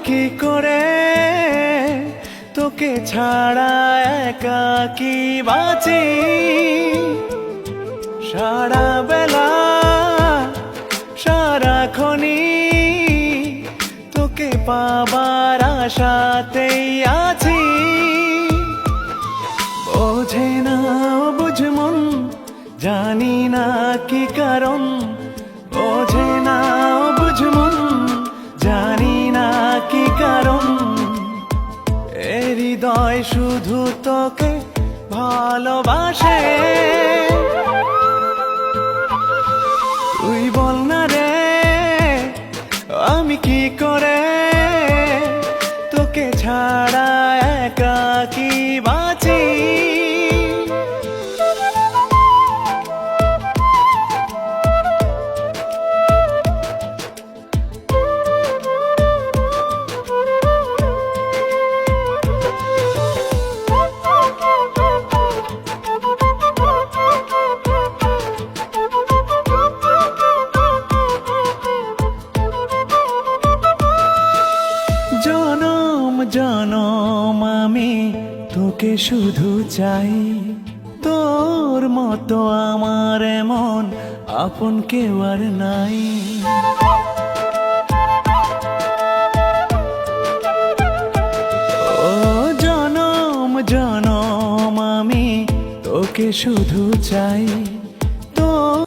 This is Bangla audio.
কি করে তোকে ছাড়া একাকী বাঁচি, সারা বেলা সারাক্ষণই তোকে পাবার আশাতেই আছি। বোঝে না বুঝ মন, জানি না কি কারণ, বোঝে না বুঝ মন, জানি না কি কারণ। এ হৃদয় শুধু তোকে ভালোবাসে। তুই বল না রে আমি কি করে তোকে ছাড়া একাকী বাঁচি। জনম জনম আমি তোকে শুধু চাই, তোর মতো আমার এমন আপন কেউ আর নাই। ও জনম জনম আমি তোকে শুধু চাই।